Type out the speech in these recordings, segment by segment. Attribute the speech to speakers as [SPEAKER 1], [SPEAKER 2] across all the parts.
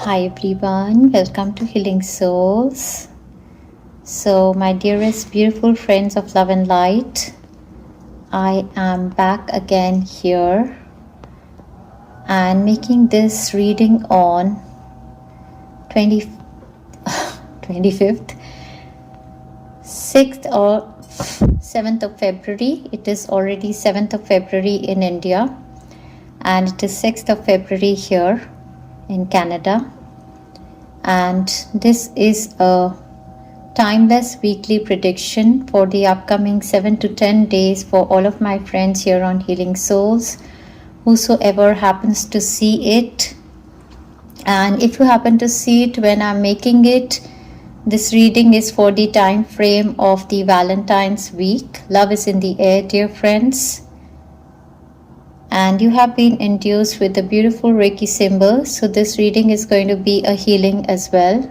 [SPEAKER 1] Hi everyone, welcome to Healing Souls. So, my dearest, beautiful friends of love and light, I am back again here and making this reading on 25th, 6th or 7th of February. It is already 7th of February in India and it is 6th of February here in Canada. And this is a timeless weekly prediction for the upcoming 7 to 10 days for all of my friends here on Healing Souls, whosoever happens to see it. And if you happen to see it when I'm making it, this reading is for the time frame of the Valentine's week. Love is in the air, dear friends. And you have been induced with the beautiful Reiki symbol. So this reading is going to be a healing as well.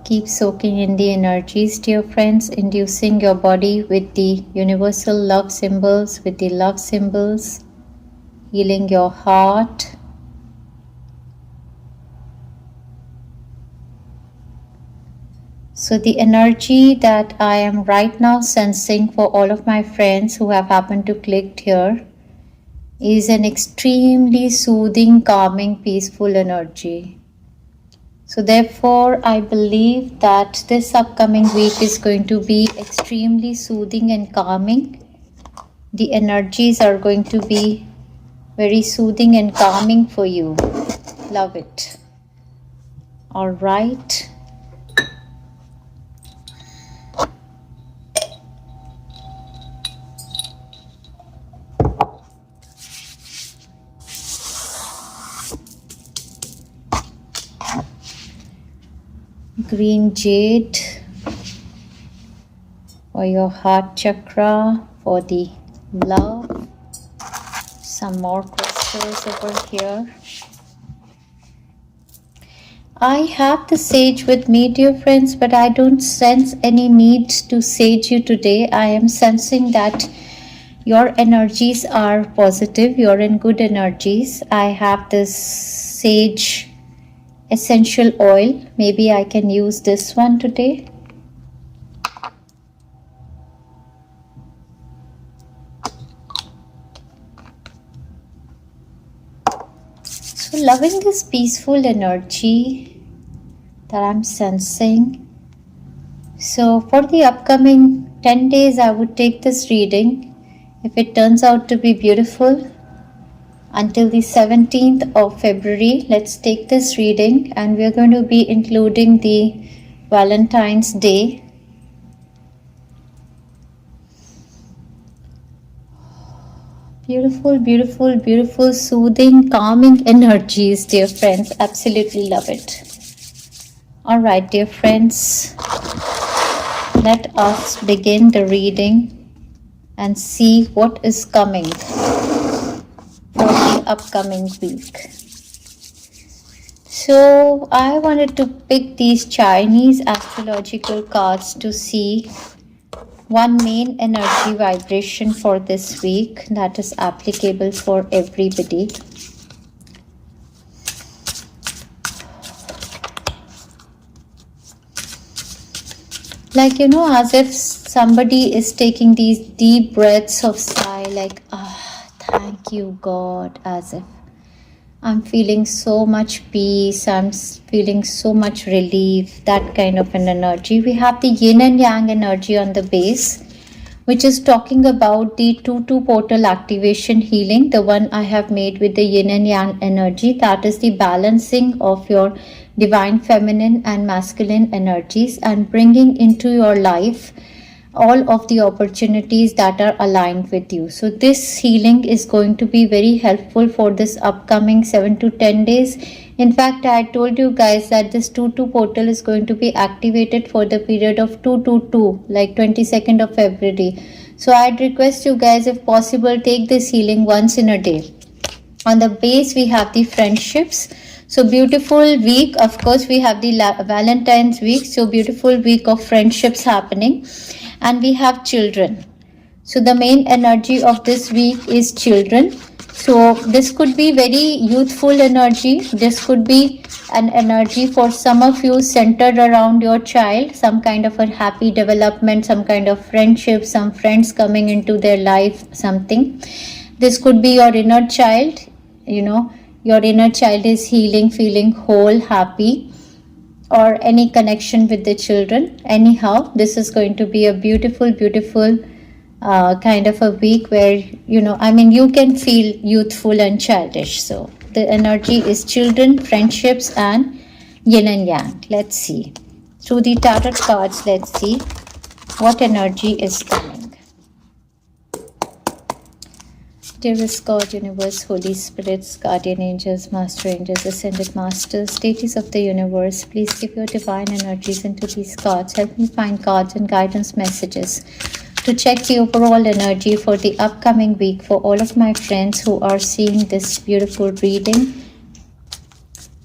[SPEAKER 1] Keep soaking in the energies, dear friends, inducing your body with the universal love symbols, with the love symbols, healing your heart. So the energy that I am right now sensing for all of my friends who have happened to click here is an extremely soothing, calming, peaceful energy. So therefore, I believe that this upcoming week is going to be extremely soothing and calming. The energies are going to be very soothing and calming for you. Love it. All right. Green jade for your heart chakra, for the love. Some more crystals over here. I have the sage with me, dear friends, but I don't sense any need to sage you today. I am sensing that your energies are positive. You're in good energies. I have this sage essential oil. Maybe I can use this one today. So loving this peaceful energy that I'm sensing. So for the upcoming 10 days I would take this reading. If it turns out to be beautiful, until the 17th of February, let's take this reading, and we're going to be including the Valentine's Day. Beautiful, beautiful, beautiful, soothing, calming energies, dear friends. Absolutely love it. All right, dear friends, let us begin the reading and see what is coming for the upcoming week. So I wanted to pick these Chinese astrological cards to see one main energy vibration for this week that is applicable for everybody. Like, you know, as if somebody is taking these deep breaths of sigh, like, thank you, God, as if I'm feeling so much peace, I'm feeling so much relief, that kind of an energy. We have the yin and yang energy on the base, which is talking about the 2-2 portal activation healing, the one I have made with the yin and yang energy. That is the balancing of your divine feminine and masculine energies and bringing into your life all of the opportunities that are aligned with you. So this healing is going to be very helpful for this upcoming 7 to 10 days. In fact, I told you guys that this 2-2 portal is going to be activated for the period of 2-2-2, like 22nd of February. So I'd request you guys, if possible, take this healing once in a day. On the base, we have the friendships. So beautiful week. Of course, we have the Valentine's week. So beautiful week of friendships happening. And we have children. So the main energy of this week is children. So this could be very youthful energy. This could be an energy for some of you centered around your child, some kind of a happy development, some kind of friendship, some friends coming into their life, something. This could be your inner child, your inner child is healing, feeling whole, happy, or any connection with the children. Anyhow, this is going to be a beautiful, beautiful kind of a week where you can feel youthful and childish. So the energy is children, friendships, and yin and yang. Let's see through the tarot cards. Let's see what energy is coming. Dearest God, Universe, Holy Spirits, Guardian Angels, Master Angels, Ascended Masters, deities of the universe, please give your divine energies into these cards. Help me find cards and guidance messages to check the overall energy for the upcoming week for all of my friends who are seeing this beautiful reading.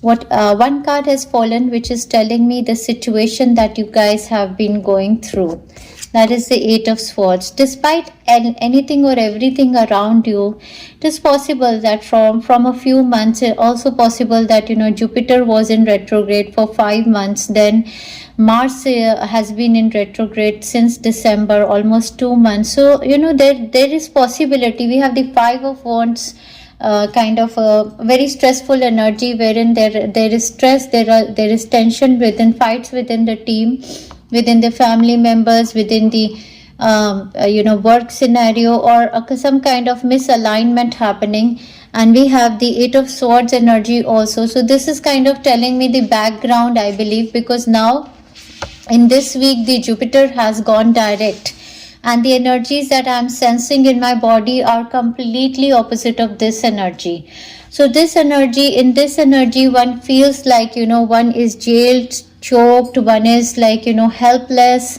[SPEAKER 1] One card has fallen, which is telling me the situation that you guys have been going through. That is the Eight of Swords. Despite anything or everything around you, it is possible that from a few months, it's also possible that Jupiter was in retrograde for 5 months. Then Mars has been in retrograde since December, almost 2 months. So there is possibility. We have the Five of Wands. Kind of a very stressful energy wherein there is stress, there is tension within, fights within the team, within the family members, within the work scenario, or some kind of misalignment happening. And we have the Eight of Swords energy also. So this is kind of telling me the background, I believe, because now in this week the Jupiter has gone direct, and the energies that I'm sensing in my body are completely opposite of this energy. So in this energy, one feels like, one is jailed, choked, one is like, helpless.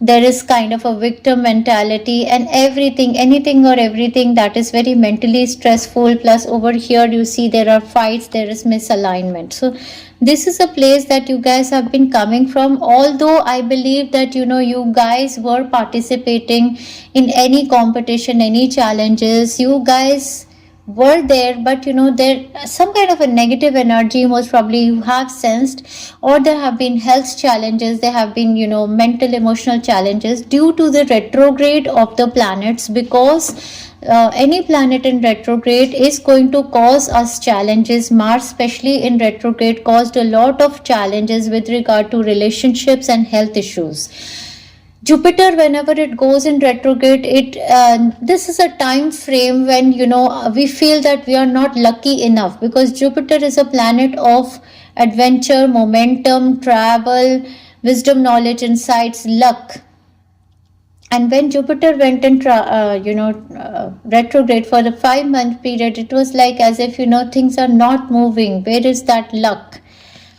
[SPEAKER 1] There is kind of a victim mentality, and anything or everything that is very mentally stressful. Plus over here, you see there are fights, there is misalignment. So this is a place that you guys have been coming from. Although I believe that, you guys were participating in any competition, any challenges, you guys were there, but there some kind of a negative energy most probably you have sensed, or there have been health challenges, there have been mental emotional challenges due to the retrograde of the planets, because any planet in retrograde is going to cause us challenges. Mars especially in retrograde caused a lot of challenges with regard to relationships and health issues. Jupiter, whenever it goes in retrograde, this is a time frame when we feel that we are not lucky enough, because Jupiter is a planet of adventure, momentum, travel, wisdom, knowledge, insights, luck. And when Jupiter went in retrograde for the 5-month period, it was like as if things are not moving. Where is that luck?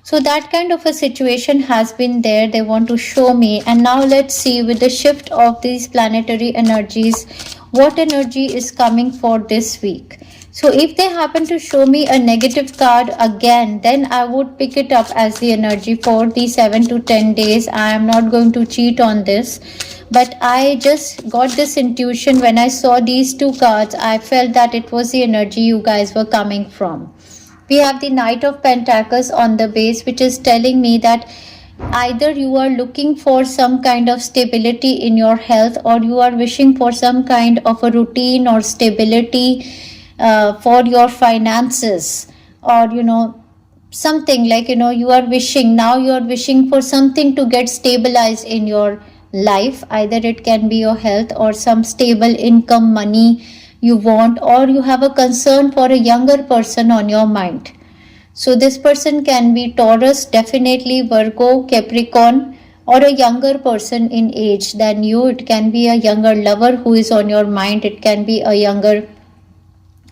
[SPEAKER 1] So that kind of a situation has been there. They want to show me. And now let's see, with the shift of these planetary energies, what energy is coming for this week. So if they happen to show me a negative card again, then I would pick it up as the energy for the 7 to 10 days. I am not going to cheat on this. But I just got this intuition when I saw these two cards. I felt that it was the energy you guys were coming from. We have the Knight of Pentacles on the base, which is telling me that either you are looking for some kind of stability in your health, or you are wishing for some kind of a routine or stability for your finances, or something like you are wishing for something to get stabilized in your life. Either it can be your health or some stable income, money you want, or you have a concern for a younger person on your mind. So this person can be Taurus, definitely Virgo, Capricorn, or a younger person in age than you. It can be a younger lover who is on your mind. It can be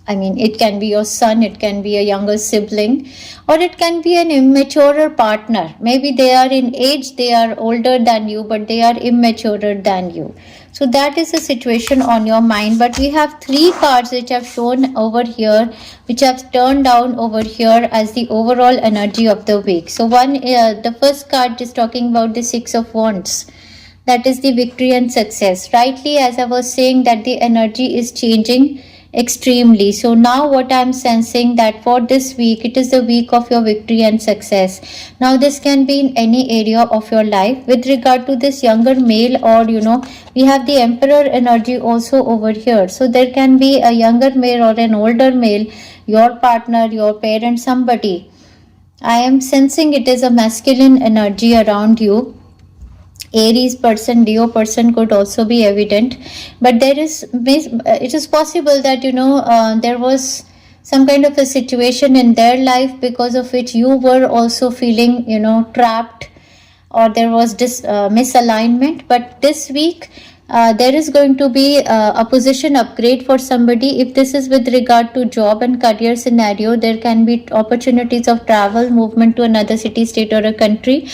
[SPEAKER 1] it can be your son, it can be a younger sibling, or it can be an immature partner. Maybe they are in age, they are older than you, but they are immaturer than you. So that is the situation on your mind. But we have 3 cards which have shown over here, which have turned down over here as the overall energy of the week. So the first card is talking about the 6 of Wands. That is the victory and success. Rightly, as I was saying, that the energy is changing. extremely. So now what I'm sensing that for this week, it is the week of your victory and success. Now this can be in any area of your life. With regard to this younger male, or we have the emperor energy also over here. So there can be a younger male or an older male, your partner, your parent, somebody. I am sensing it is a masculine energy around you. Aries person, Leo person could also be evident, but it is possible that there was some kind of a situation in their life because of which you were also feeling trapped, or there was this misalignment. But this week there is going to be a position upgrade for somebody. If this is with regard to job and career scenario, there can be opportunities of travel, movement to another city, state, or a country.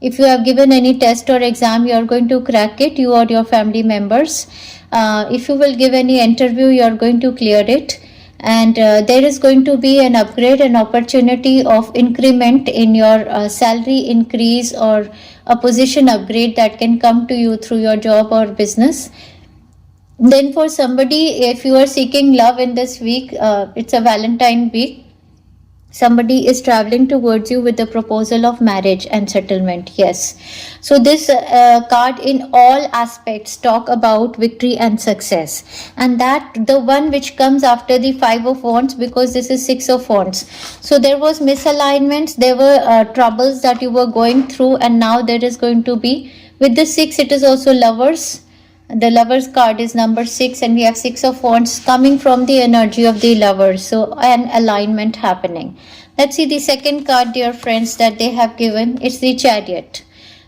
[SPEAKER 1] If you have given any test or exam, you are going to crack it, you or your family members. If you will give any interview, you are going to clear it. And there is going to be an upgrade, an opportunity of increment in your salary increase, or a position upgrade that can come to you through your job or business. Then for somebody, if you are seeking love in this week, it's a Valentine week. Somebody is traveling towards you with the proposal of marriage and settlement. Yes. So this card in all aspects talk about victory and success, and that the one which comes after the 5 of wands, because this is 6 of wands. So there was misalignments, there were troubles that you were going through, and now there is going to be, with the 6, it is also lovers. The lovers card is number 6, and we have 6 of wands coming from the energy of the lovers. So an alignment happening. Let's see the second card, dear friends, that they have given. It's the Chariot.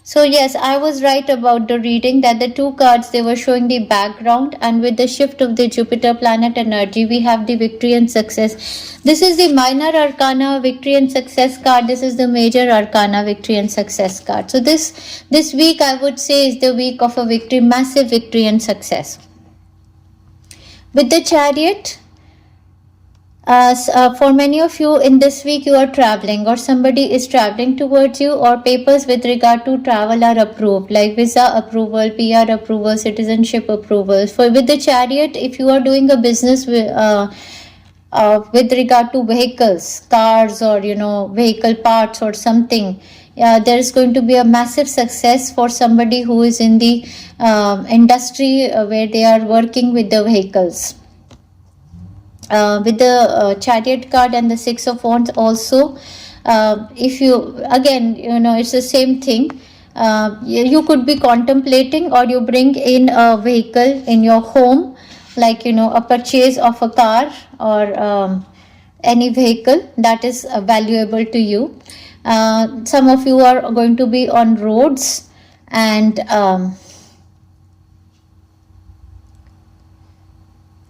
[SPEAKER 1] So yes, I was right about the reading, that the two cards, they were showing the background, and with the shift of the Jupiter planet energy, we have the victory and success. This is the minor arcana victory and success card. This is the major arcana victory and success card. So this week, I would say, is the week of a victory, massive victory and success. With the Chariot, for many of you in this week, you are traveling, or somebody is traveling towards you, or papers with regard to travel are approved, like visa approval, PR approval, citizenship approval. For with the Chariot, if you are doing a business with regard to vehicles, cars, or vehicle parts or something, there is going to be a massive success for somebody who is in the industry where they are working with the vehicles. With the Chariot card and the 6 of wands also, if you, again, it's the same thing. You could be contemplating, or you bring in a vehicle in your home, like a purchase of a car, or any vehicle that is valuable to you. Some of you are going to be on roads, and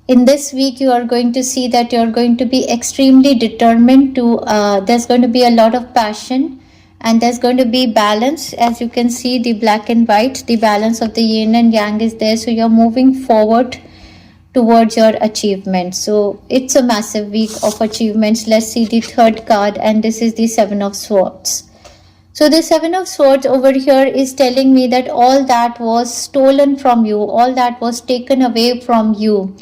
[SPEAKER 1] in this week, you are going to see that you are going to be extremely determined to, there's going to be a lot of passion, and there's going to be balance. As you can see, the black and white, the balance of the yin and yang is there. So you're moving forward towards your achievements. So it's a massive week of achievements. Let's see the third card, and this is the 7 of swords. So the 7 of swords over here is telling me that all that was stolen from you, all that was taken away from you,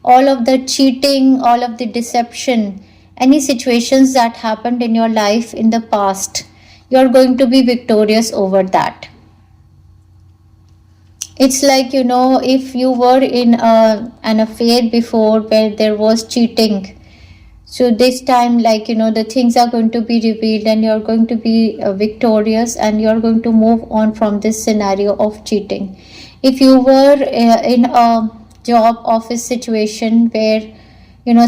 [SPEAKER 1] all of the cheating, all of the deception, any situations that happened in your life in the past, you're going to be victorious over that. It's like, if you were in an affair before where there was cheating, so this time, like, the things are going to be revealed, and you're going to be victorious, and you're going to move on from this scenario of cheating. If you were in a job office situation where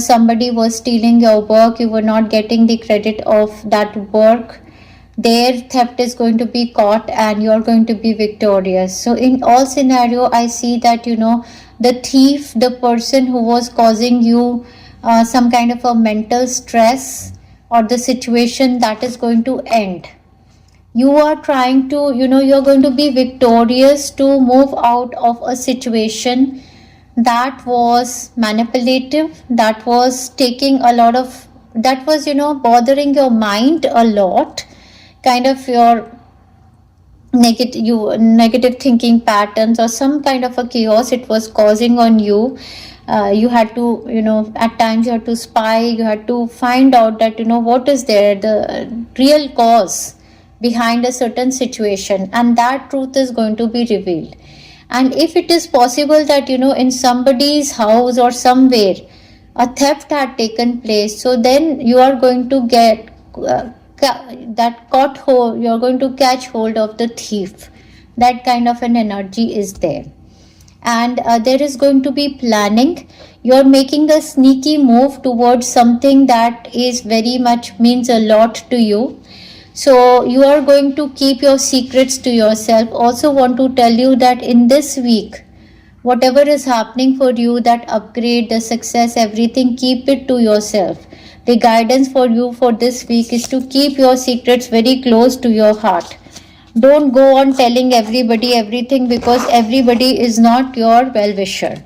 [SPEAKER 1] somebody was stealing your work, you were not getting the credit of that work, their theft is going to be caught, and you're going to be victorious. So in all scenario, I see that the thief, the person who was causing you some kind of a mental stress, or the situation, that is going to end. You are trying to, you're going to be victorious to move out of a situation that was manipulative, that was taking a lot of, that was bothering your mind a lot, kind of your negative thinking patterns, or some kind of a chaos it was causing on you. you had to, at times you had to spy, you had to find out that, what is there, the real cause behind a certain situation, and that truth is going to be revealed. And if it is possible that, in somebody's house or somewhere a theft had taken place, so then you are going to get that caught hold, you're going to catch hold of the thief. That kind of an energy is there. And there is going to be planning. You're making a sneaky move towards something that is very much means a lot to you. So you are going to keep your secrets to yourself. Also want to tell you that in this week, whatever is happening for you, that upgrade, the success, everything, keep it to yourself. The guidance for you for this week is to keep your secrets very close to your heart. Don't go on telling everybody everything, because everybody is not your well-wisher.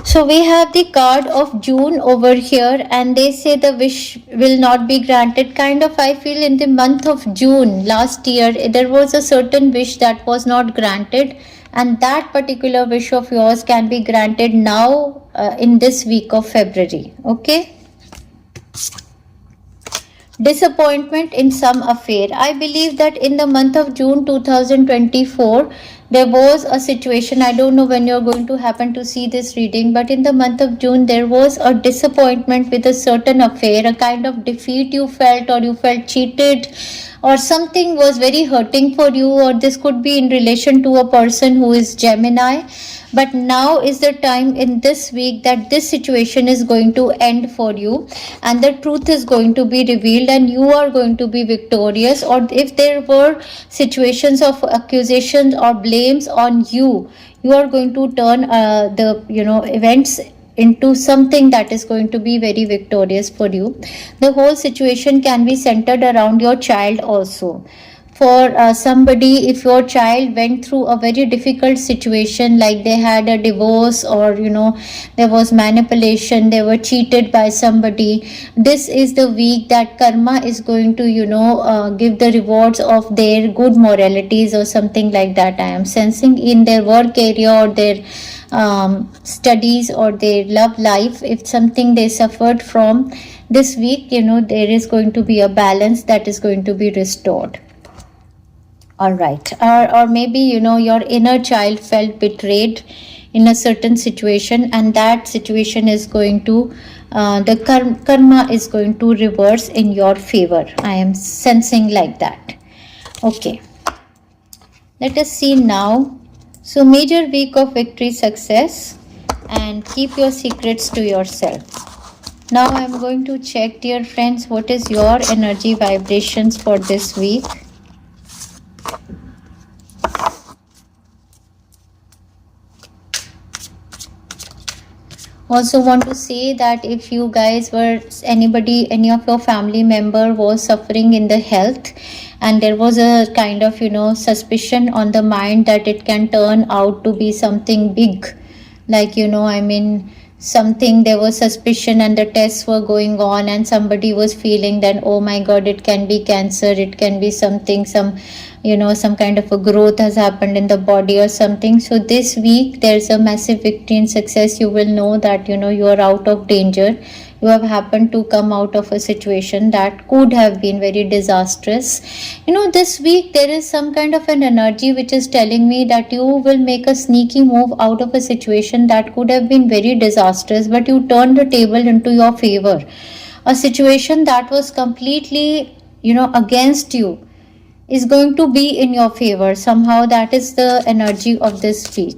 [SPEAKER 1] So we have the card of June over here, and they say the wish will not be granted. Kind of, I feel in the month of June last year, there was a certain wish that was not granted, and that particular wish of yours can be granted now in this week of February. Okay. Disappointment in some affair. I believe that in the month of June 2024, there was a situation. I don't know when you're going to happen to see this reading, but in the month of June, there was a disappointment with a certain affair, a kind of defeat you felt, or you felt cheated, or something was very hurting for you, or this could be in relation to a person who is Gemini. But now is the time in this week that this situation is going to end for you, and the truth is going to be revealed, and you are going to be victorious. Or if there were situations of accusations or blames on you, you are going to turn the events into something that is going to be very victorious for you. The whole situation can be centered around your child also. For somebody, if your child went through a very difficult situation, like they had a divorce, or there was manipulation, they were cheated by somebody, this is the week that karma is going to give the rewards of their good moralities or something like that. I am sensing in their work area, or their studies, or their love life. If something they suffered from this week, there is going to be a balance that is going to be restored. All right. Or maybe your inner child felt betrayed in a certain situation, and that situation is going to the karma is going to reverse in your favor. I am sensing like that. Okay, let us see now. So major week of victory, success, and keep your secrets to yourself. Now I am going to check, dear friends, what is your energy vibrations for this week. Also want to say that if you guys were any of your family member was suffering in the health, and there was a kind of suspicion on the mind that it can turn out to be something big, like something, there was suspicion and the tests were going on, and somebody was feeling that, oh my god, it can be cancer, it can be something, some kind of a growth has happened in the body or something. So this week there's a massive victory and success. You will know that you are out of danger. You have happened to come out of a situation that could have been very disastrous. This week there is some kind of an energy which is telling me that you will make a sneaky move out of a situation that could have been very disastrous, but you turn the table into your favor. A situation that was completely against you is going to be in your favor somehow. That is the energy of this week.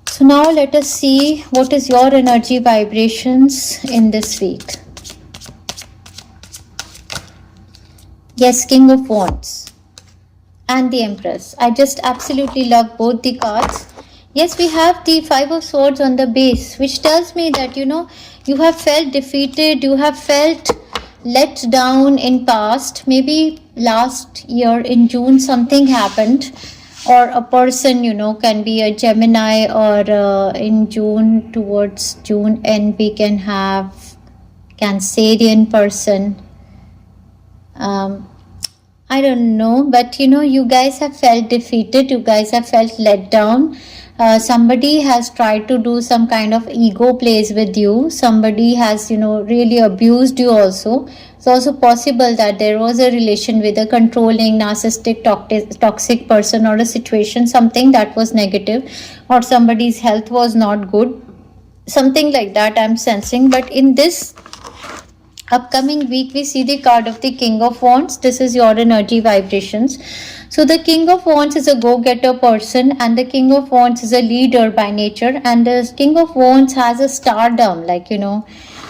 [SPEAKER 1] So now let us see what is your energy vibrations in this week. Yes, King of Wands and the Empress. I just absolutely love both the cards. Yes, we have the Five of Swords on the base, which tells me that you have felt defeated, you have felt let down in past. Maybe last year in June something happened, or a person can be a Gemini, or in June, towards June end, we can have Cancerian person. I don't know, but you guys have felt defeated, you guys have felt let down. Somebody has tried to do some kind of ego plays with you. Somebody has, really abused you also. It's also possible that there was a relation with a controlling, narcissistic, toxic person or a situation, something that was negative, or somebody's health was not good. Something like that I'm sensing. But in this upcoming week, we see the card of the King of Wands. This is your energy vibrations. So the King of Wands is a go-getter person, and the King of Wands is a leader by nature, and the King of Wands has a stardom,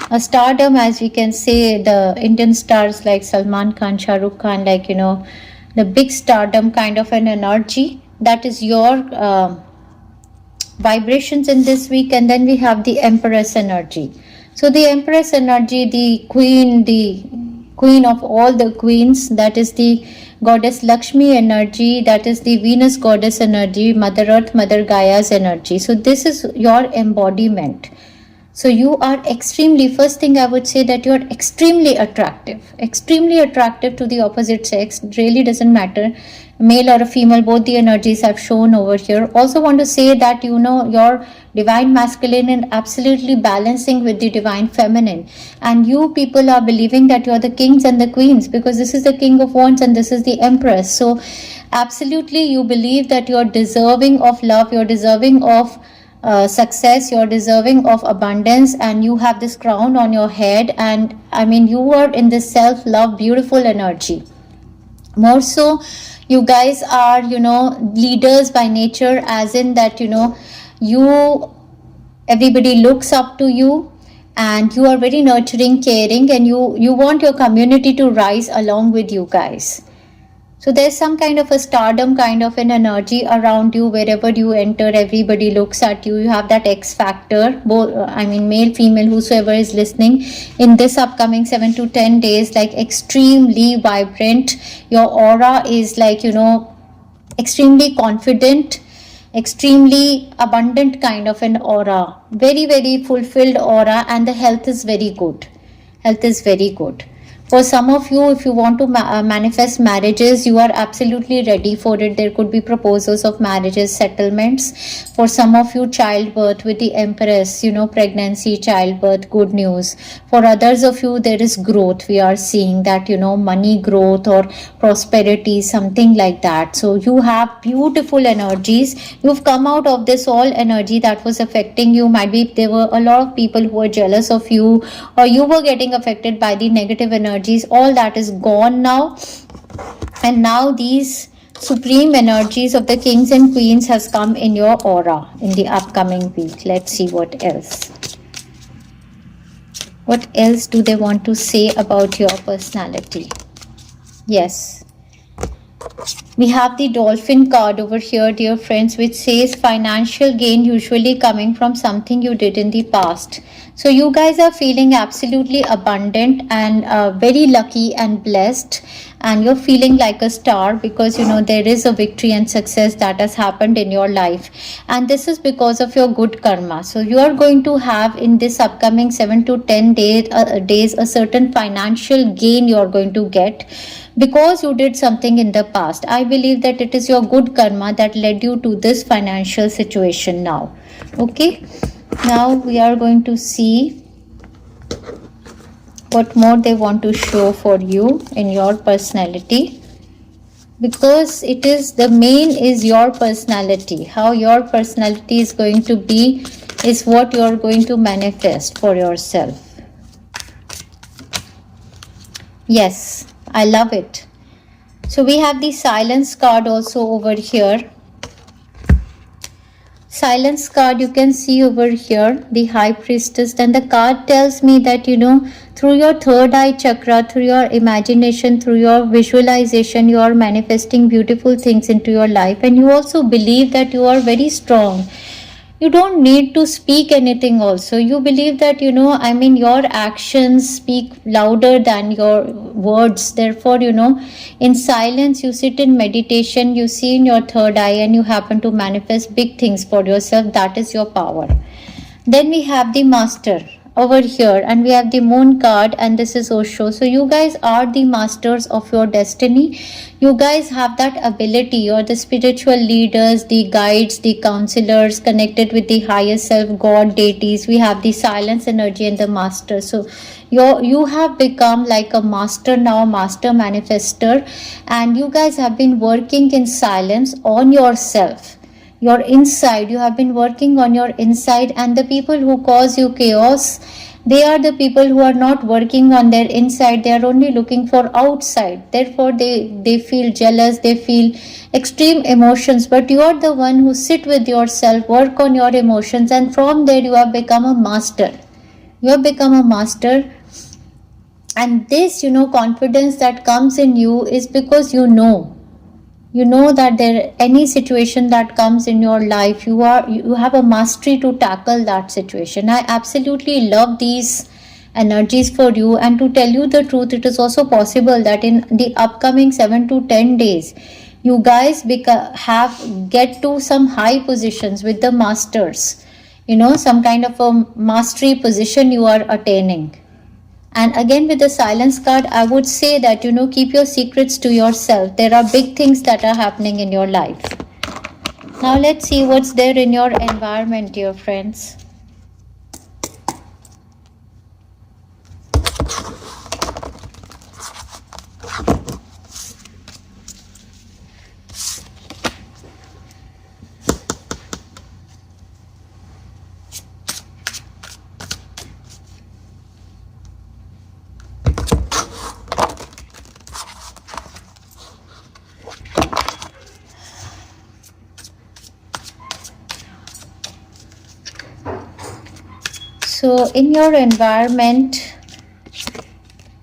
[SPEAKER 1] a stardom, as we can say, the Indian stars like Salman Khan, Shah Rukh Khan, the big stardom kind of an energy. That is your vibrations in this week. And then we have the Empress energy. So the Empress energy, the queen of all the queens, that is the goddess Lakshmi energy, that is the Venus goddess energy, Mother Earth, Mother Gaia's energy. So this is your embodiment. So you are extremely, first thing I would say, that you are extremely attractive to the opposite sex. It really doesn't matter, male or a female, both the energies have shown over here. Also want to say that your divine masculine and absolutely balancing with the divine feminine, and you people are believing that you are the kings and the queens, because this is the King of Wands and this is the Empress. So absolutely you believe that you are deserving of love, you're deserving of success, you're deserving of abundance, and you have this crown on your head, and you are in this self-love, beautiful energy. More so, you guys are leaders by nature, as in that everybody looks up to you, and you are very nurturing, caring, and you want your community to rise along with you guys. So there's some kind of a stardom kind of an energy around you. Wherever you enter, everybody looks at you. You have that X factor, male, female, whosoever is listening in this upcoming 7 to 10 days, extremely vibrant. Your aura is extremely confident, extremely abundant kind of an aura, very, very fulfilled aura, and the health is very good. For some of you, if you want to manifest marriages, you are absolutely ready for it. There could be proposals of marriages, settlements. For some of you, childbirth with the Empress, pregnancy, childbirth, good news. For others of you, there is growth. We are seeing that, money growth or prosperity, something like that. So you have beautiful energies. You've come out of this all energy that was affecting you. Might be there were a lot of people who were jealous of you, or you were getting affected by the negative energy. All that is gone now, and now these supreme energies of the kings and queens has come in your aura in the upcoming week. Let's see what else do they want to say about your personality. Yes, we have the Dolphin card over here, dear friends, which says financial gain usually coming from something you did in the past. So you guys are feeling absolutely abundant and very lucky and blessed, and you're feeling like a star because there is a victory and success that has happened in your life, and this is because of your good karma. So you are going to have in this upcoming 7 to 10 days a certain financial gain you are going to get because you did something in the past. I believe that it is your good karma that led you to this financial situation now. Okay, now we are going to see what more they want to show for you in your personality, because it is the main is your personality. How your personality is going to be is what you are going to manifest for yourself. Yes, I love it. So we have the Silence card also over here. Silence card you can see over here, the High Priestess, and the card tells me that through your third eye chakra, through your imagination, through your visualization, you are manifesting beautiful things into your life, and you also believe that you are very strong. You don't need to speak anything also. You believe that, your actions speak louder than your words. Therefore, in silence, you sit in meditation, you see in your third eye, and you happen to manifest big things for yourself. That is your power. Then we have the Master. over here, and we have the moon card, and this is Osho. So you guys are the masters of your destiny. You guys have that ability. You're the spiritual leaders, the guides, the counselors connected with the higher self, God, deities. We have the silence energy and the master. So you have become like a master now, master manifester, and you guys have been working in silence on yourself, your inside. You have been working on your inside, and the people who cause you chaos, they are the people who are not working on their inside. They are only looking for outside. Therefore they feel jealous, they feel extreme emotions. But you are the one who sit with yourself, work on your emotions, and from there you have become a master. You have become a master. And this, confidence that comes in you is because you know that there any situation that comes in your life, you have a mastery to tackle that situation. I absolutely love these energies for you, and to tell you the truth, it is also possible that in the upcoming 7 to 10 days you guys get to some high positions with the masters. Some kind of a mastery position you are attaining. And again, with the silence card, I would say that, keep your secrets to yourself. There are big things that are happening in your life. Now let's see what's there in your environment, dear friends. So in your environment,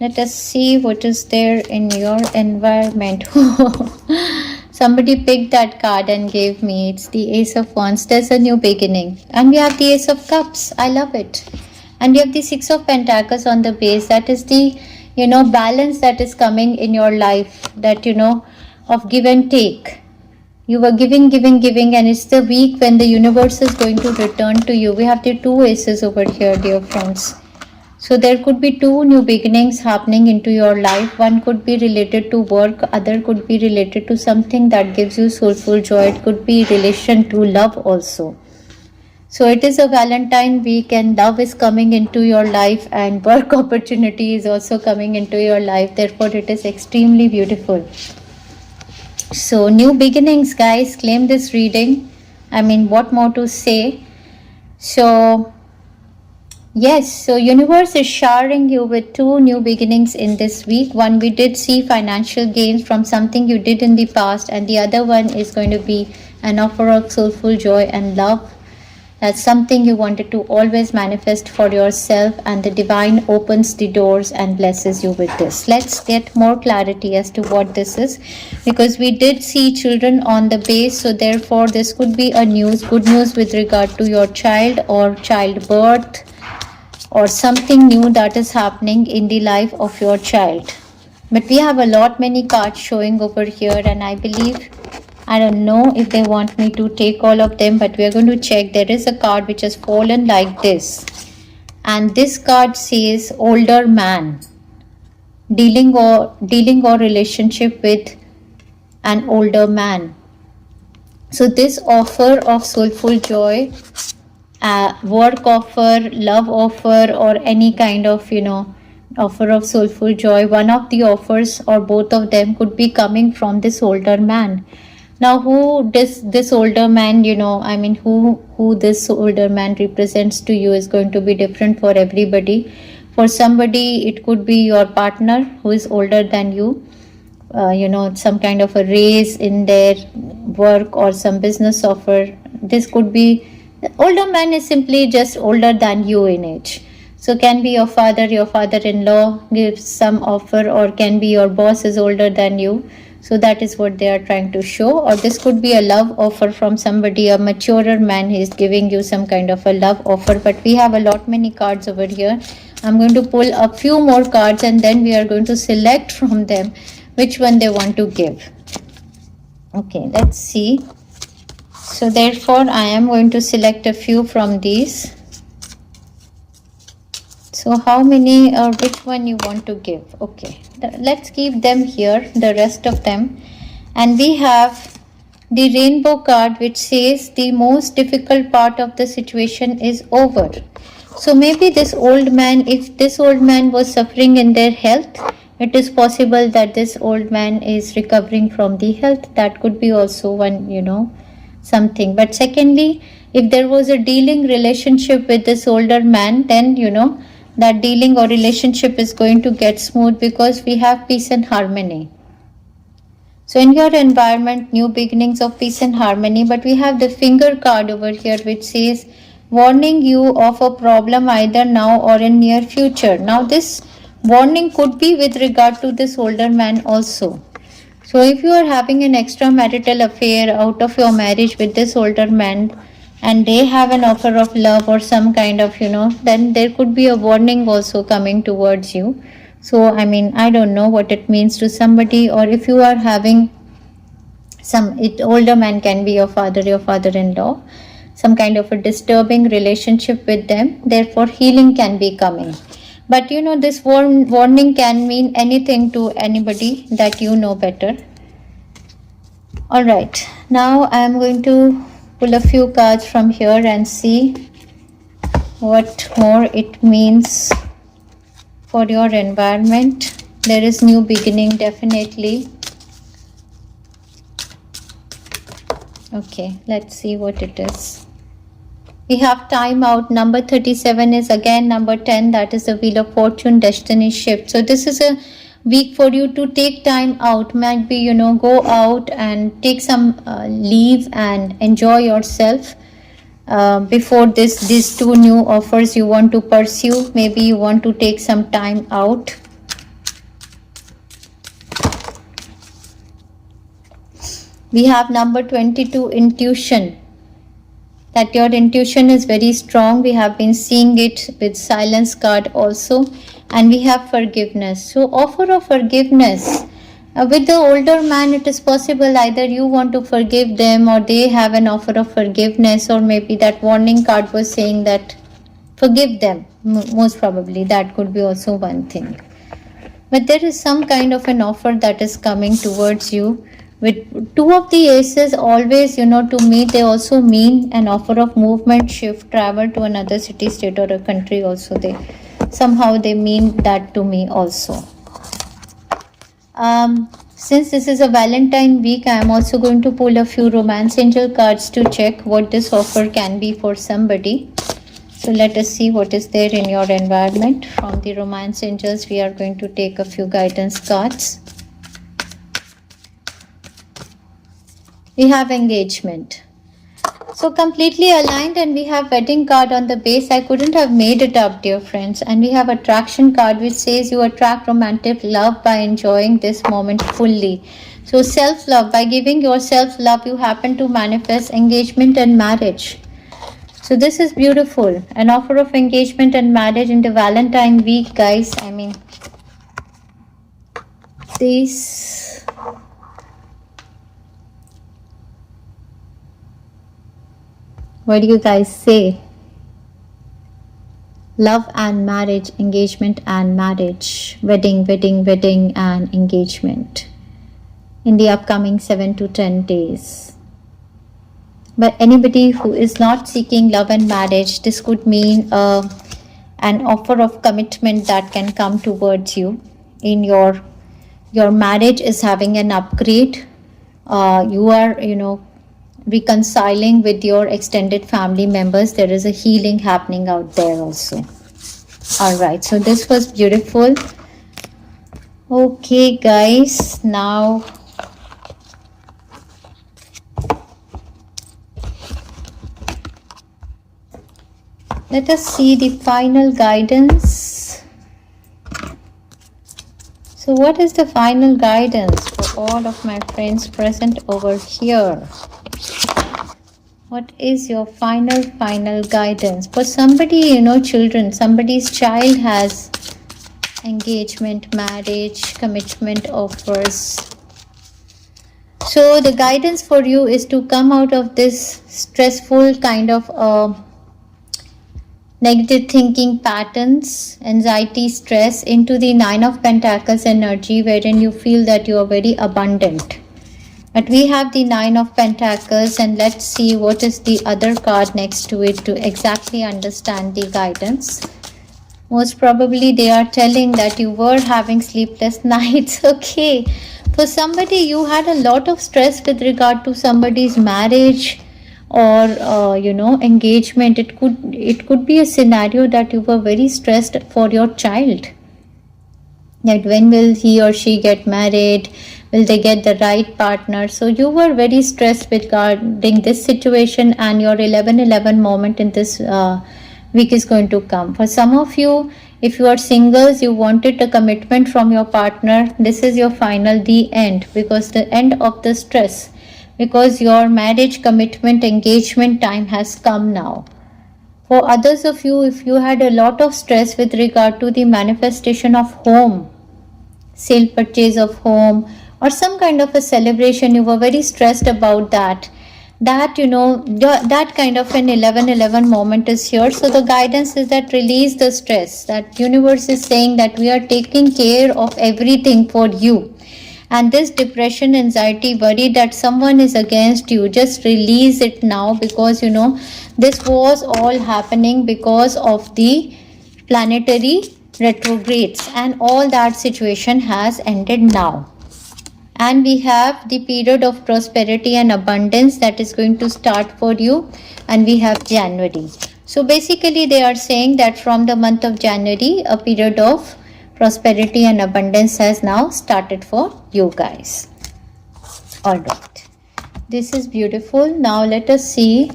[SPEAKER 1] let us see what is there in your environment. Somebody picked that card and gave me. It's the Ace of Wands. There's a new beginning. And we have the Ace of Cups. I love it. And we have the Six of Pentacles on the base. That is the, balance that is coming in your life. That, of give and take. You were giving, and it's the week when the universe is going to return to you. We have the two aces over here, dear friends. So there could be two new beginnings happening into your life. One could be related to work, other could be related to something that gives you soulful joy. It could be relation to love also. So it is a Valentine week, and love is coming into your life, and work opportunity is also coming into your life. Therefore, it is extremely beautiful. So new beginnings, guys. Claim this reading. I mean, what more to say? So yes, so universe is showering you with two new beginnings in this week. One, we did see financial gains from something you did in the past, and the other one is going to be an offer of soulful joy and love. That's something you wanted to always manifest for yourself, and the divine opens the doors and blesses you with this. Let's get more clarity as to what this is, because we did see children on the base. So therefore this could be a good news with regard to your child or childbirth, or something new that is happening in the life of your child. But we have a lot many cards showing over here, and I believe, I don't know if they want me to take all of them, but we are going to check. There is a card which has fallen like this, and this card says older man, dealing or relationship with an older man. So this offer of soulful joy, work offer, love offer, or any kind of offer of soulful joy, one of the offers or both of them could be coming from this older man. Now who this older man, who this older man represents to you is going to be different for everybody. For somebody it could be your partner who is older than you, some kind of a raise in their work or some business offer. This could be, the older man is simply just older than you in age. So can be your father-in-law gives some offer, or can be your boss is older than you. So that is what they are trying to show. Or this could be a love offer from somebody, a maturer man. He is giving you some kind of a love offer. But we have a lot many cards over here. I'm going to pull a few more cards, and then we are going to select from them which one they want to give. Okay, let's see. So therefore I am going to select a few from these. So how many or which one you want to give? Okay, let's keep them here, the rest of them. And we have the rainbow card which says the most difficult part of the situation is over. So maybe this old man, if this old man was suffering in their health, it is possible that this old man is recovering from the health. That could be also one, something. But secondly, if there was a dealing relationship with this older man, then that dealing or relationship is going to get smooth because we have peace and harmony. So in your environment, new beginnings of peace and harmony, but we have the finger card over here which says warning you of a problem either now or in near future. Now this warning could be with regard to this older man also. So if you are having an extramarital affair out of your marriage with this older man and they have an offer of love or some kind of, then there could be a warning also coming towards you. So, I don't know what it means to somebody, or if you are having older man can be your father-in-law, some kind of a disturbing relationship with them, therefore healing can be coming. But this warning can mean anything to anybody that you know better. Alright, now I am going to pull a few cards from here and see what more it means for your environment. There is new beginning, definitely. Okay, let's see what it is. We have time out. Number 37 is again number 10. That is the Wheel of Fortune, destiny shift. So this is a week for you to take time out. Might be, go out and take some leave and enjoy yourself. Before these two new offers you want to pursue, maybe you want to take some time out. We have number 22, intuition. That your intuition is very strong. We have been seeing it with silence card also. And we have forgiveness. So offer of forgiveness. With the older man, it is possible either you want to forgive them or they have an offer of forgiveness, or maybe that warning card was saying that forgive them. Most probably that could be also one thing. But there is some kind of an offer that is coming towards you. With two of the aces always, to me, they also mean an offer of movement, shift, travel to another city, state or a country also. Somehow they mean that to me also. Since this is a Valentine week, I am also going to pull a few romance angel cards to check what this offer can be for somebody. So let us see what is there in your environment. From the romance angels, we are going to take a few guidance cards. We have engagement. So completely aligned, and we have wedding card on the base. I couldn't have made it up, dear friends. And we have attraction card which says you attract romantic love by enjoying this moment fully. So self-love, by giving yourself love, you happen to manifest engagement and marriage. So this is beautiful. An offer of engagement and marriage in the Valentine week, guys. This... What do you guys say? Love and marriage, engagement and marriage, wedding and engagement in the upcoming 7 to 10 days. But anybody who is not seeking love and marriage, this could mean an offer of commitment that can come towards you. In your marriage is having an upgrade. You are, reconciling with your extended family members. There is a healing happening out there also. Alright, so this was beautiful. Okay guys, now let us see the final guidance. So what is the final guidance for all of my friends present over here? What is your final guidance? For somebody, children, somebody's child has engagement, marriage, commitment offers. So the guidance for you is to come out of this stressful kind of negative thinking patterns, anxiety, stress into the Nine of Pentacles energy, wherein you feel that you are very abundant. But we have the Nine of Pentacles, and let's see what is the other card next to it to exactly understand the guidance. Most probably they are telling that you were having sleepless nights. Okay, for somebody you had a lot of stress with regard to somebody's marriage or engagement. It could be a scenario that you were very stressed for your child, that when will he or she get married, will they get the right partner. So you were very stressed regarding this situation, and your 11/11 moment in this week is going to come. For some of you, if you are singles, you wanted a commitment from your partner. This is your final, the end, because the end of the stress, because your marriage commitment engagement time has come now. For others of you, if you had a lot of stress with regard to the manifestation of home, sale purchase of home, or some kind of a celebration, you were very stressed about that kind of an 11/11 moment is here. So the guidance is that release the stress. That universe is saying that we are taking care of everything for you. And this depression, anxiety, worry that someone is against you, just release it now, because this was all happening because of the planetary retrogrades, and all that situation has ended now. And we have the period of prosperity and abundance that is going to start for you, and we have January. So basically they are saying that from the month of January, a period of prosperity and abundance has now started for you guys. All right, this is beautiful. Now let us see.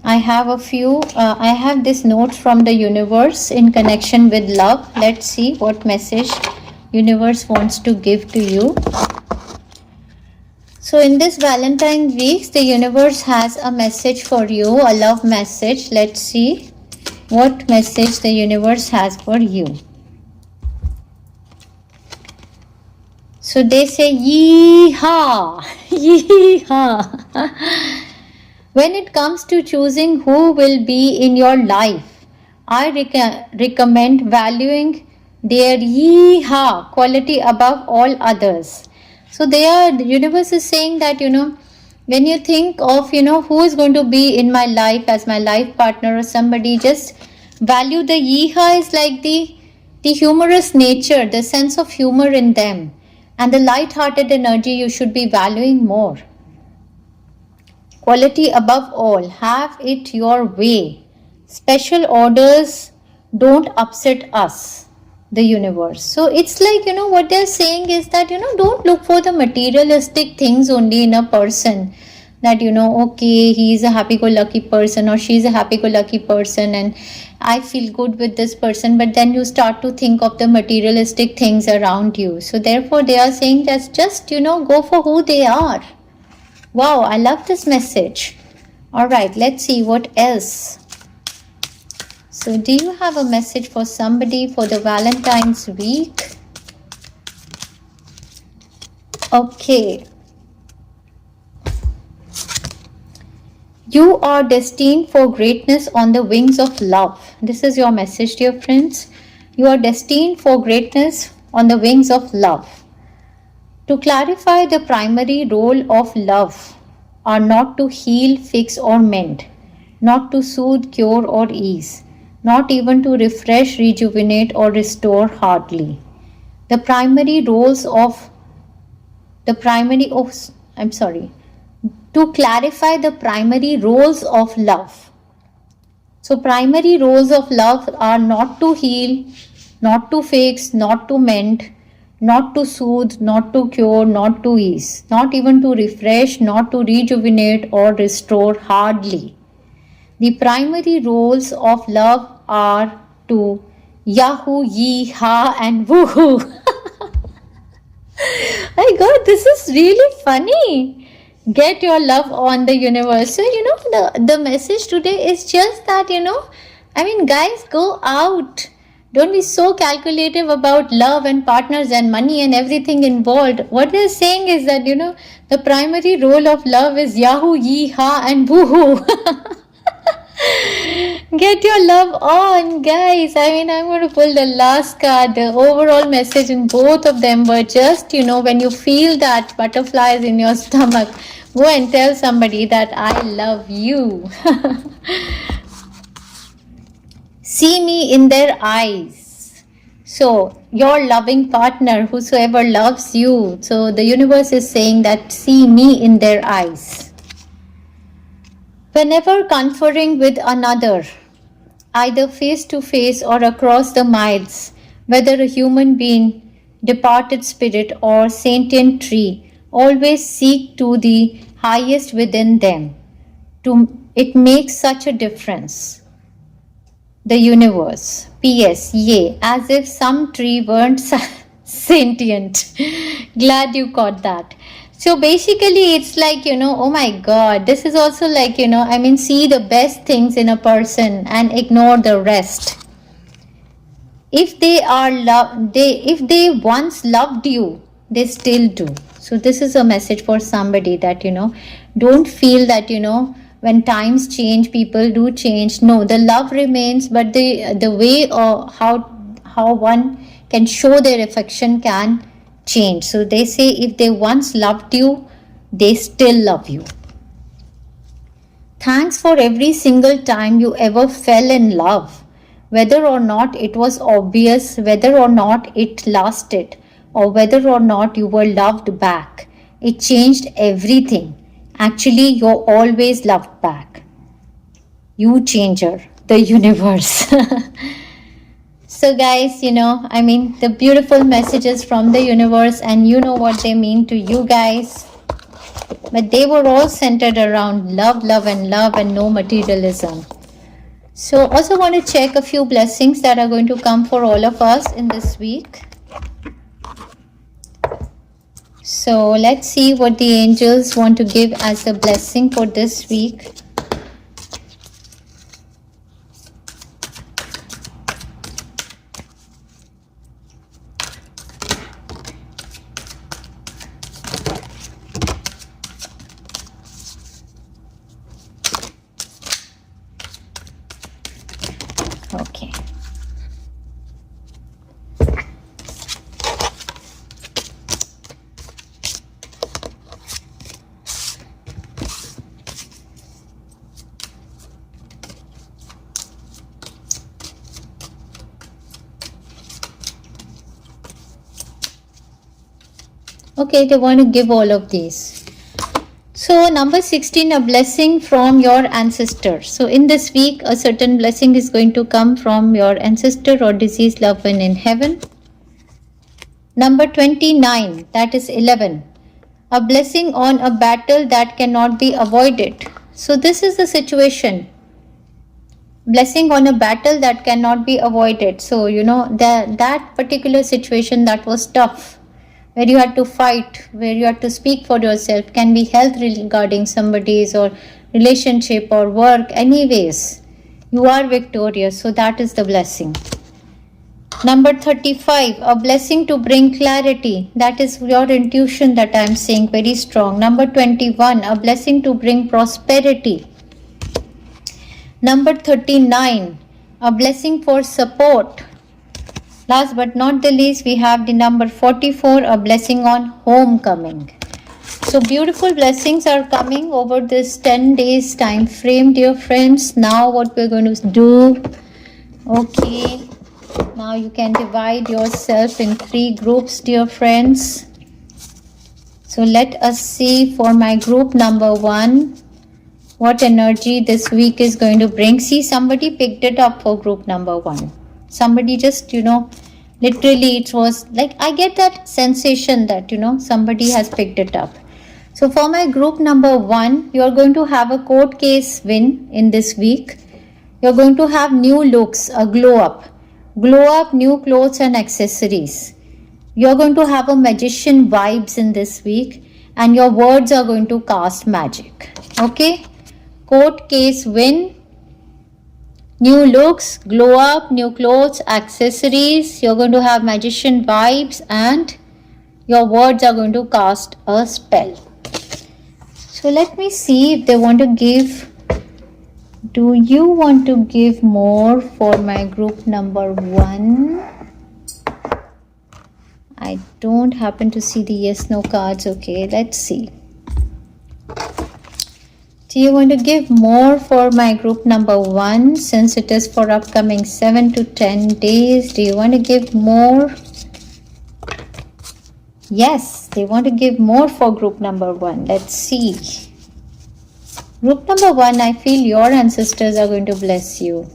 [SPEAKER 1] I have I have this note from the universe in connection with love. Let's see what message universe wants to give to you. So in this Valentine's week, the universe has a message for you, a love message. Let's see what message the universe has for you. So they say, yee-haw, yee-haw. When it comes to choosing who will be in your life, I recommend valuing their yee-haw quality above all others. So the universe is saying that, when you think of, who is going to be in my life as my life partner or somebody, just value the yee-haw is like the humorous nature, the sense of humor in them. And the light-hearted energy you should be valuing more. Quality above all. Have it your way. Special orders don't upset us, the universe. So it's like, what they're saying is that, don't look for the materialistic things only in a person. That, okay, he's a happy-go-lucky person or she's a happy-go-lucky person and I feel good with this person, but then you start to think of the materialistic things around you. So therefore they are saying that just, go for who they are. Wow, I love this message. All right, let's see what else. So do you have a message for somebody for the Valentine's week? Okay. You are destined for greatness on the wings of love. This is your message, dear friends. You are destined for greatness on the wings of love. To clarify, the primary role of love are not to heal, fix or mend, not to soothe, cure or ease, not even to refresh, rejuvenate or restore hardly. To clarify the primary roles of love. So primary roles of love are not to heal, not to fix, not to mend, not to soothe, not to cure, not to ease, not even to refresh, not to rejuvenate or restore hardly. The primary roles of love are to yahoo, yee-haw and woohoo. My God, this is really funny. Get your love on the universe. So, the message today is just that, guys, go out. Don't be so calculative about love and partners and money and everything involved. What they're saying is that, the primary role of love is yahoo, yee-haw and woohoo. Get your love on, guys. I mean, I'm going to pull the last card. The overall message in both of them were just, when you feel that butterflies in your stomach, go and tell somebody that I love you. See me in their eyes. So, your loving partner, whosoever loves you, so the universe is saying that see me in their eyes. Whenever conferring with another, either face to face or across the miles, whether a human being, departed spirit, or sentient tree, always seek to the highest within them. It makes such a difference. The universe. P.S. Yay, as if some tree weren't sentient. Glad you caught that. So basically, it's like, oh my God, this is also like, see the best things in a person and ignore the rest. If they are if they once loved you, they still do. So this is a message for somebody that, don't feel that, when times change, people do change. No, the love remains, but the way or how one can show their affection can change. So they say if they once loved you, they still love you. Thanks for every single time you ever fell in love, whether or not it was obvious, whether or not it lasted, or whether or not you were loved back. It changed everything. Actually, you're always loved back. You changer, the universe. So guys, the beautiful messages from the universe, and you know what they mean to you guys. But they were all centered around love, and no materialism. So also want to check a few blessings that are going to come for all of us in this week. So let's see what the angels want to give as a blessing for this week. Okay. Okay, they want to give all of these. So number 16, a blessing from your ancestor. So in this week, a certain blessing is going to come from your ancestor or deceased loved one in heaven. Number 29, that is 11, a blessing on a battle that cannot be avoided. So this is the situation. Blessing on a battle that cannot be avoided. So, that particular situation that was tough, where you had to fight, where you had to speak for yourself, can be health regarding somebody's or relationship or work. Anyways, you are victorious. So that is the blessing. Number 35, a blessing to bring clarity. That is your intuition that I am saying, very strong. Number 21, a blessing to bring prosperity. Number 39, a blessing for support. Last but not the least, we have the number 44, a blessing on homecoming. So beautiful blessings are coming over this 10 days time frame, dear friends. Now what we're going to do, okay, now you can divide yourself in 3 groups, dear friends. So let us see for my group number 1, what energy this week is going to bring. See, somebody picked it up for group number 1. Somebody just, literally it was like, I get that sensation that, somebody has picked it up. So for my group number 1, you are going to have a court case win in this week. You're going to have new looks, a glow up, new clothes and accessories. You're going to have a magician vibes in this week, and your words are going to cast magic. Okay? Court case win, new looks, glow up, new clothes, accessories. You're going to have magician vibes, and your words are going to cast a spell. So let me see if they want to give Do you want to give more for my group number 1? I don't happen to see the yes no cards. Okay, let's see. Do you want to give more for my group number 1 since it is for upcoming 7 to 10 days? Do you want to give more? Yes, they want to give more for group number 1. Let's see. Group number 1, I feel your ancestors are going to bless you.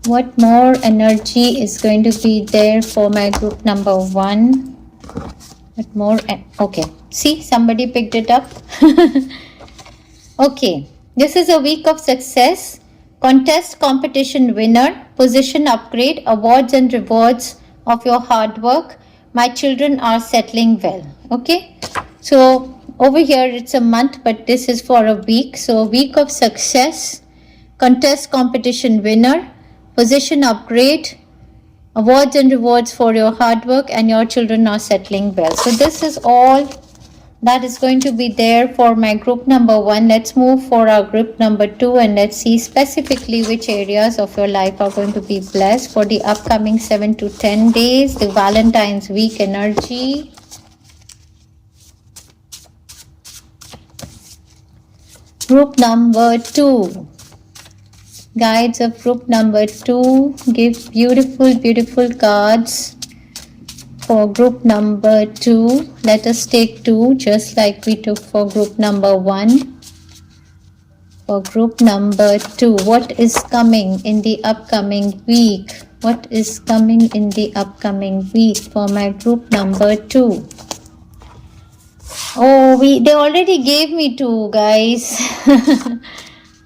[SPEAKER 1] What more energy is going to be there for my group number 1? What more? Okay. See, somebody picked it up. Okay. This is a week of success. Contest competition winner. Position upgrade. Awards and rewards of your hard work. My children are settling well. Okay. So over here it's a month, but this is for a week. So a week of success. Contest competition winner. Position upgrade. Awards and rewards for your hard work, and your children are settling well. So this is all that is going to be there for my group number 1. Let's move for our group number 2 and let's see specifically which areas of your life are going to be blessed for the upcoming 7 to 10 days, the Valentine's week energy. Group number 2. Guides of group number 2, give beautiful cards for group number 2. Let us take 2 just like we took for group number 1. For group number 2, what is coming in the upcoming week? What is coming in the upcoming week for my group number 2? Oh, they already gave me 2, guys.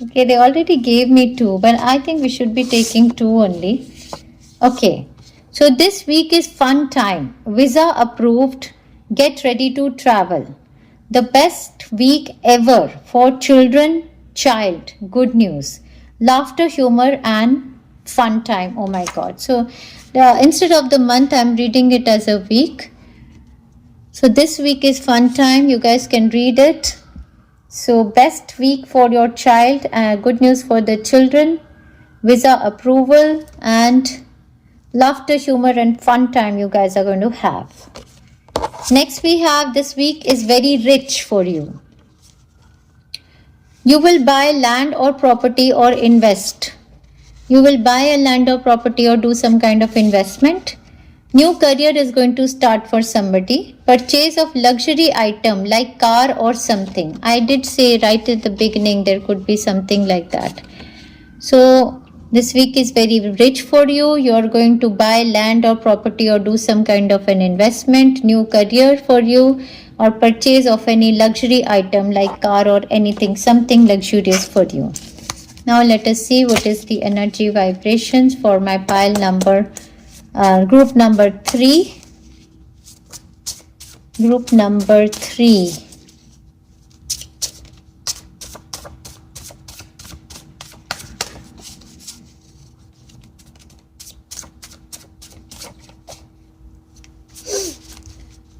[SPEAKER 1] Okay, they already gave me 2, but I think we should be taking 2 only. Okay, so this week is fun time. Visa approved. Get ready to travel. The best week ever for children, child. Good news. Laughter, humor and fun time. Oh my God. So instead of the month, I'm reading it as a week. So this week is fun time. You guys can read it. So best week for your child, good news for the children, visa approval and laughter, humor and fun time you guys are going to have. Next we have this week is very rich for you. You will buy land or property or invest. You will buy a land or property or do some kind of investment. New career is going to start for somebody. Purchase of luxury item like car or something. I did say right at the beginning there could be something like that. So this week is very rich for you. You are going to buy land or property or do some kind of an investment. New career for you or purchase of any luxury item like car or anything, something luxurious for you. Now let us see what is the energy vibrations for my pile number group number 3. Group number 3.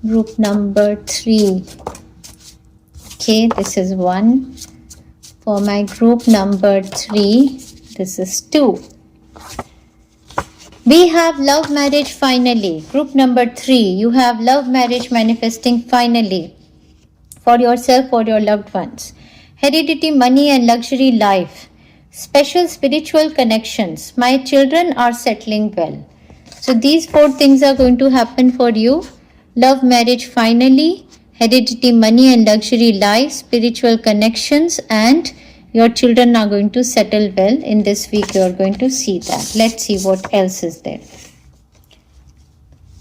[SPEAKER 1] Group number 3. Okay, this is 1. For my group number 3, this is 2. We have love marriage finally. Group number 3, you have love marriage manifesting finally for yourself or your loved ones. Heredity, money and luxury life. Special spiritual connections. My children are settling well. So these 4 things are going to happen for you. Love marriage finally, heredity, money and luxury life, spiritual connections, and your children are going to settle well. In this week you are going to see that. Let's see what else is there.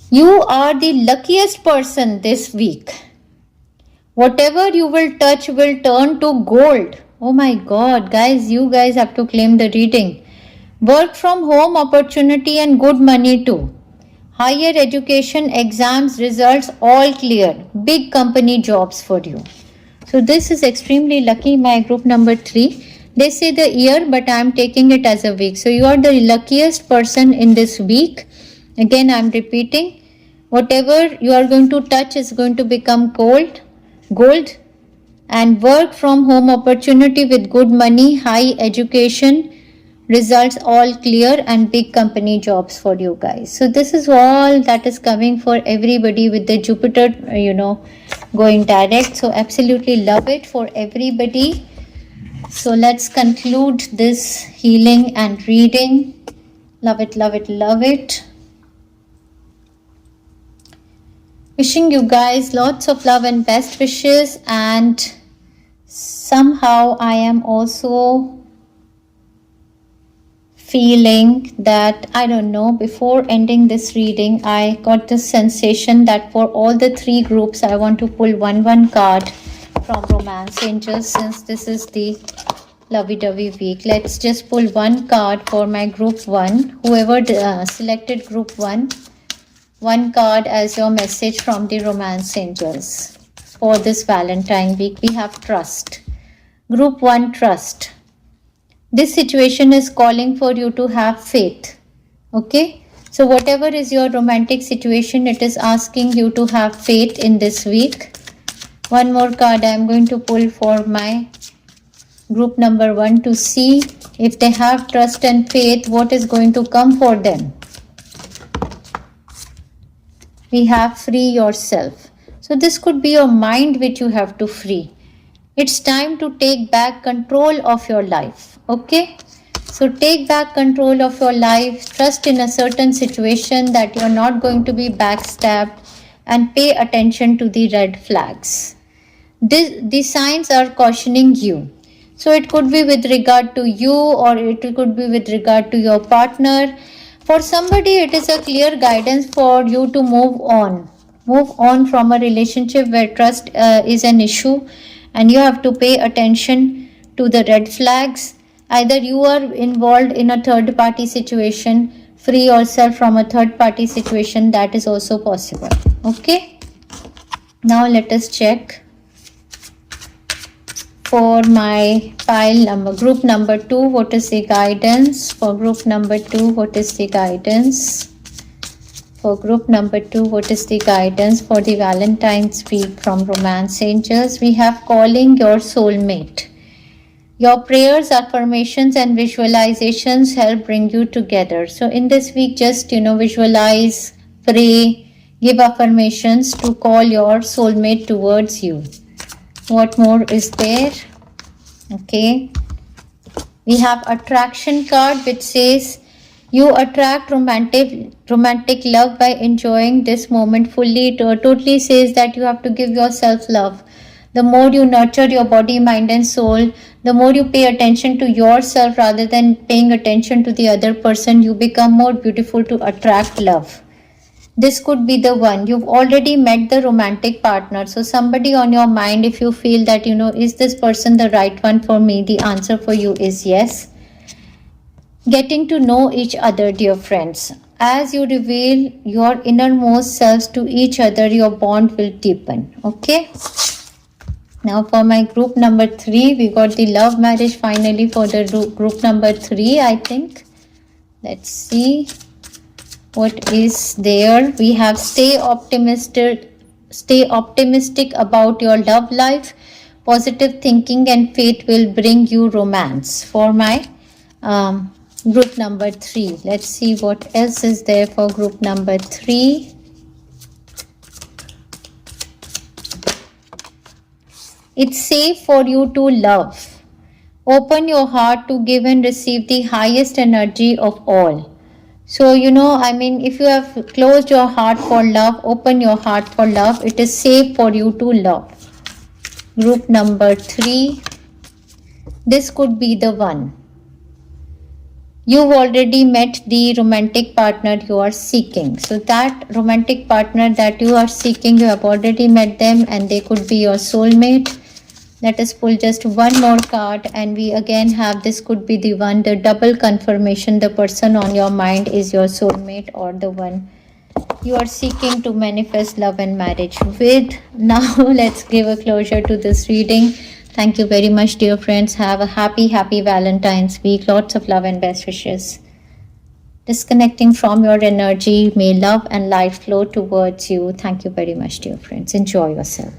[SPEAKER 1] You are the luckiest person this week. Whatever you will touch will turn to gold. Oh my God, guys, you guys have to claim the reading. Work from home opportunity and good money too. Higher education, exams, results all clear. Big company jobs for you. So this is extremely lucky, my group number 3. They say the year, but I am taking it as a week. So you are the luckiest person in this week. Again, I am repeating. Whatever you are going to touch is going to become gold. and work from home opportunity with good money, high education, results all clear, and big company jobs for you guys. So this is all that is coming for everybody with the Jupiter, going direct. So absolutely love it for everybody. So let's conclude this healing and reading. Love it, love it, love it. Wishing you guys lots of love and best wishes. And somehow I am also feeling that, I don't know, before ending this reading, I got the sensation that for all the three groups, I want to pull one card from Romance Angels, since this is the lovey-dovey week. Let's just pull one card for my group 1. Whoever selected group 1, one card as your message from the Romance Angels for this Valentine week. We have trust. Group 1, trust. This situation is calling for you to have faith. Okay? So whatever is your romantic situation, it is asking you to have faith in this week. One more card I am going to pull for my group number 1 to see if they have trust and faith, what is going to come for them. We have free yourself. So this could be your mind which you have to free. It's time to take back control of your life. Okay? So take back control of your life. Trust in a certain situation that you're not going to be backstabbed, and pay attention to the red flags. The signs are cautioning you. So it could be with regard to you, or it could be with regard to your partner. For somebody, it is a clear guidance for you to move on. Move on from a relationship where trust is an issue, and you have to pay attention to the red flags. Either you are involved in a third party situation, free yourself from a third party situation, that is also possible. Okay? Now let us check for my group number 2, what is the guidance? For group number 2, what is the guidance? For group number 2, what is the guidance for the Valentine's week from Romance Angels? We have calling your soulmate. Your prayers, affirmations and visualizations help bring you together. So in this week, just visualize, pray, give affirmations to call your soulmate towards you. What more is there? Okay. We have attraction card which says you attract romantic love by enjoying this moment fully. It totally says that you have to give yourself love. The more you nurture your body, mind and soul, the more you pay attention to yourself rather than paying attention to the other person, you become more beautiful to attract love. This could be the one. You've already met the romantic partner. So somebody on your mind, if you feel that, is this person the right one for me? The answer for you is yes. Getting to know each other, dear friends. As you reveal your innermost selves to each other, your bond will deepen. Okay? Now for my group number 3, we got the love marriage finally for the group number 3, I think. Let's see what is there. We have stay optimistic about your love life. Positive thinking and faith will bring you romance. For my group number 3. Let's see what else is there for group number 3. It's safe for you to love. Open your heart to give and receive the highest energy of all. So, if you have closed your heart for love, open your heart for love. It is safe for you to love. Group number 3. This could be the one. You've already met the romantic partner you are seeking. So that romantic partner that you are seeking, you have already met them and they could be your soulmate. Let us pull just one more card and we again have this could be the one, the double confirmation. The person on your mind is your soulmate or the one you are seeking to manifest love and marriage with. Now let's give a closure to this reading. Thank you very much, dear friends. Have a happy Valentine's week. Lots of love and best wishes. Disconnecting from your energy, may love and light flow towards you. Thank you very much, dear friends. Enjoy yourself.